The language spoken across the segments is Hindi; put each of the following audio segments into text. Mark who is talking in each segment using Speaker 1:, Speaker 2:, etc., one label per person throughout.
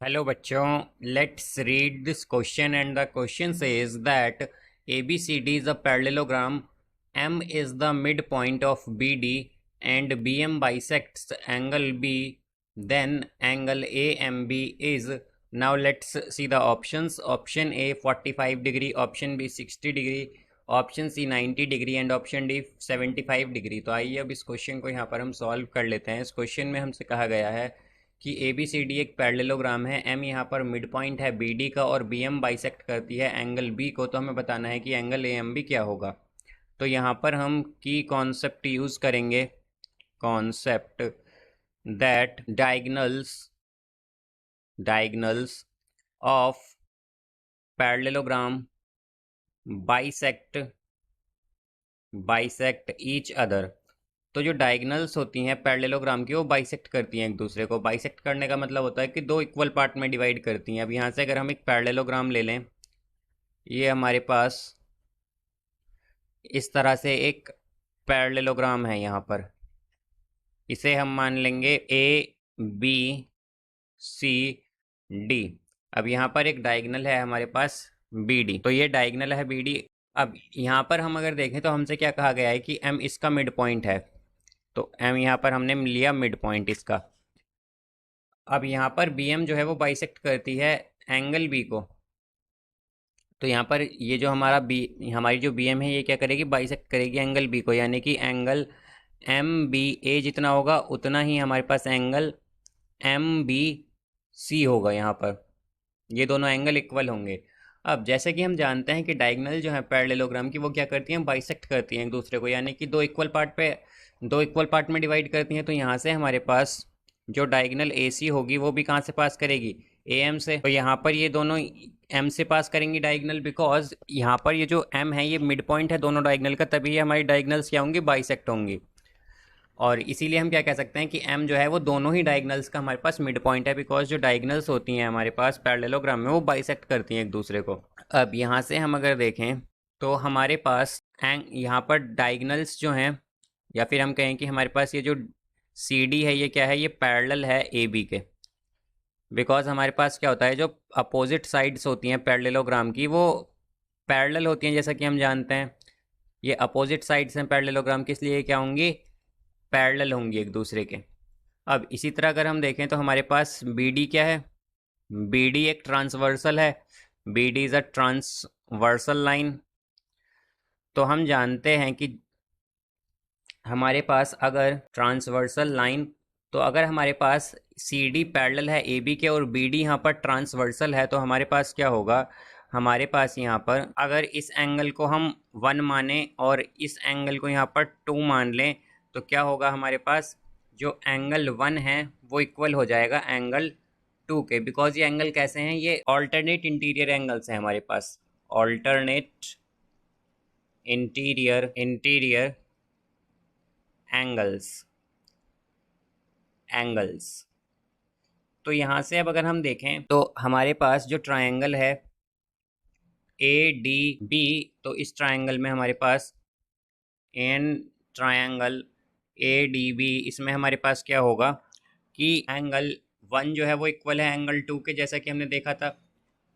Speaker 1: हेलो बच्चों, let's read this question and the question says that ABCD is a parallelogram. M is the midpoint of BD and BM bisects angle B. Then angle AMB is. Now let's see the options. Option A 45 degree, option B 60 degree, option C 90 degree and option D 75 degree. तो आइए अब इस क्वेश्चन को यहाँ पर हम सॉल्व कर लेते हैं। इस क्वेश्चन में हमसे कहा गया है कि ABCD एक पैरेललोग्राम है, M यहाँ पर मिड पॉइंट है BD का और BM बाइसेक्ट करती है एंगल B को। तो हमें बताना है कि एंगल AMB क्या होगा। तो यहाँ पर हम की कॉन्सेप्ट यूज़ करेंगे, concept that diagonals of parallelogram bisect each other. तो जो डायगनल्स होती हैं पैरेललोग्राम की वो बाइसेक्ट करती हैं एक दूसरे को। बाइसेक्ट करने का मतलब होता है कि दो इक्वल पार्ट में डिवाइड करती हैं। अब यहाँ से अगर हम एक पैरेललोग्राम ले लें, ये हमारे पास इस तरह से एक पैरेललोग्राम है। यहाँ पर इसे हम मान लेंगे ABCD। अब यहाँ पर एक डायगनल है हमारे पास BD, तो ये डायगनल है BD। अब यहाँ पर हम अगर देखें तो हमसे क्या कहा गया है कि M इसका मिड पॉइंट है, तो M यहाँ पर हमने लिया मिड पॉइंट इसका। अब यहाँ पर BM जो है वो बाइसेक्ट करती है एंगल B को। तो यहाँ पर ये जो हमारी जो BM है ये क्या करेगी, बाइसेक्ट करेगी एंगल B को, यानी कि एंगल MBA जितना होगा उतना ही हमारे पास एंगल MBC होगा। यहाँ पर ये दोनों एंगल इक्वल होंगे। अब जैसे कि हम जानते हैं कि डायगोनल जो है पैरेललोग्राम की वो क्या करती हैं, बाइसेक्ट करती हैं एक दूसरे को, यानी कि दो इक्वल पार्ट में डिवाइड करती हैं। तो यहाँ से हमारे पास जो डायगोनल AC होगी वो भी कहाँ से पास करेगी, AM से। तो यहाँ पर ये दोनों M से पास करेंगी डायगोनल, बिकॉज यहाँ पर ये जो M है ये मिड पॉइंट है दोनों डायगोनल का, तभी हमारी डायगोनल्स क्या होंगी, बाइसेक्ट होंगी। और इसीलिए हम क्या कह सकते हैं कि M जो है वो दोनों ही डायगोनल्स का हमारे पास मिड पॉइंट है, बिकॉज जो डायगोनल्स होती हैं हमारे पास पैरेललोग्राम में वो बाइसेक्ट करती हैं एक दूसरे को। अब यहाँ से हम अगर देखें तो हमारे पास यहाँ पर डायगोनल्स जो हैं, या फिर हम कहें कि हमारे पास ये जो CD है ये क्या है, ये पैरेलल है AB के। बिकॉज हमारे पास क्या होता है, जो अपोजिट साइड्स होती हैं पैरेललोग्राम की वो पैरेलल होती हैं, जैसा कि हम जानते हैं। ये अपोजिट साइड्स हैं पैरेललोग्राम की, इसलिए क्या होंगी, पैरेलल होंगी एक दूसरे के। अब इसी तरह अगर हम देखें तो हमारे पास BD क्या है, BD एक ट्रांसवर्सल है, BD is a transversal line. तो हम जानते हैं कि हमारे पास अगर ट्रांसवर्सल लाइन, तो अगर हमारे पास CD पैरेलल है AB के और BD यहाँ पर ट्रांसवर्सल है, तो हमारे पास क्या होगा, हमारे पास यहाँ पर अगर इस एंगल को हम 1 माने और इस एंगल को यहाँ पर 2 मान लें, तो क्या होगा, हमारे पास जो एंगल 1 है वो इक्वल हो जाएगा एंगल 2 के। बिकॉज ये एंगल कैसे हैं, ये ऑल्टरनेट इंटीरियर एंगल्स हैं हमारे पास, ऑल्टरनेट इंटीरियर एंगल्स। तो यहाँ से अब अगर हम देखें तो हमारे पास जो ट्रायंगल है ADB, तो इस ट्रायंगल में हमारे पास ट्रायंगल ADB, इसमें हमारे पास क्या होगा कि एंगल 1 जो है वो इक्वल है एंगल 2 के, जैसा कि हमने देखा था।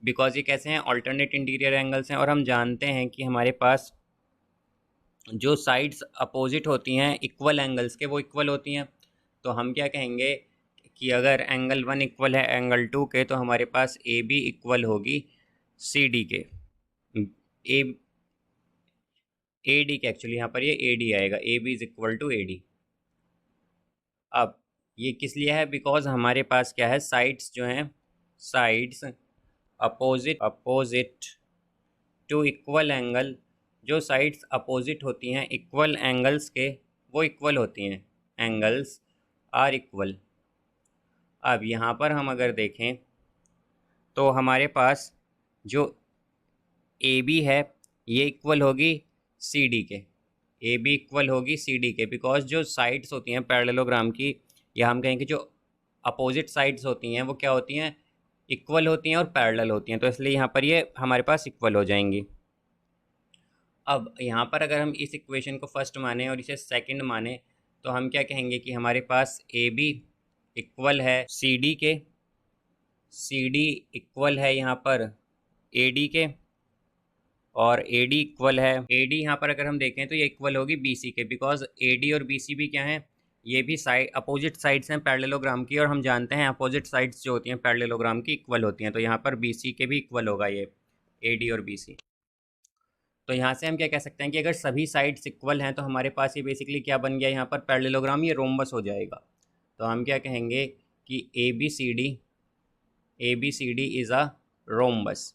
Speaker 1: बिकॉज ये कैसे हैं, ऑल्टरनेट इंटीरियर एंगल्स हैं। और हम जानते हैं कि हमारे पास जो साइड्स अपोजिट होती हैं इक्वल एंगल्स के वो इक्वल होती हैं। तो हम क्या कहेंगे कि अगर एंगल 1 इक्वल है एंगल 2 के, तो हमारे पास AB इक्वल होगी CD के, ए AD के। एक्चुअली यहाँ पर ये AD आएगा, AB इज इक्वल टू AD। अब ये किस लिए है, बिकॉज हमारे पास क्या है, साइड्स जो हैं, sides opposite to equal angle, जो साइड्स अपोजिट होती हैं इक्वल एंगल्स के वो इक्वल होती हैं, एंगल्स आर इक्वल। अब यहाँ पर हम अगर देखें तो हमारे पास जो AB है ये इक्वल होगी CD के, AB इक्वल होगी CD के, बिकॉज जो साइड्स होती हैं पैरेललोग्राम की, या हम कहें कि जो अपोजिट साइड्स होती हैं वो क्या होती हैं, इक्वल होती हैं और पैरेलल होती हैं। तो इसलिए यहाँ पर ये हमारे पास इक्वल हो जाएंगी। अब यहाँ पर अगर हम इस इक्वेशन को फर्स्ट माने और इसे सेकंड माने, तो हम क्या कहेंगे कि हमारे पास AB इक्वल है CD के, सी डी इक्वल है यहाँ पर ए डी के, और ए डी इक्वल है ए डी, यहाँ पर अगर हम देखें तो ये इक्वल होगी बी सी के, बिकॉज ए डी और बी सी भी क्या हैं, ये भी साइड अपोजिट साइड्स हैं पैरेललोग्राम की, और हम जानते हैं अपोजिट साइड्स जो होती हैं पैरेललोग्राम की इक्वल होती हैं, तो यहाँ पर बी सी के भी इक्वल होगा ये ए डी और बी सी। तो यहाँ से हम क्या कह सकते हैं कि अगर सभी साइड्स इक्वल हैं तो हमारे पास ये बेसिकली क्या बन गया यहाँ पर पैरेललोग्राम, ये रोम्बस हो जाएगा। तो हम क्या कहेंगे कि A B C D is a rhombus,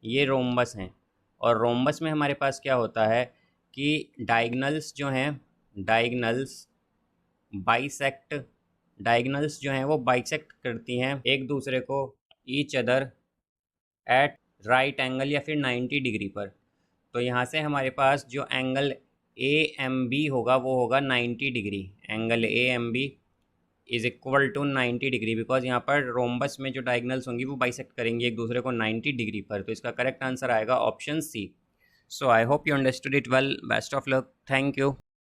Speaker 1: ये रोम्बस हैं। और रोम्बस में हमारे पास क्या होता है कि डायगनल्स जो हैं, डायगनल्स बाइसेक्ट, डायगनल्स जो हैं वो बाइसेक्ट करती हैं एक दूसरे को, each other at right angle या फिर 90 डिग्री पर। तो यहाँ से हमारे पास जो एंगल ए एम बी होगा वो होगा 90 degree, angle A M B is equal to 90 degree, because यहाँ पर रोम्बस में जो डायगनल्स होंगी वो बाइसेक्ट करेंगी एक दूसरे को 90 डिग्री पर। तो इसका करेक्ट आंसर आएगा option C. So I hope you understood it well, best of luck, thank you.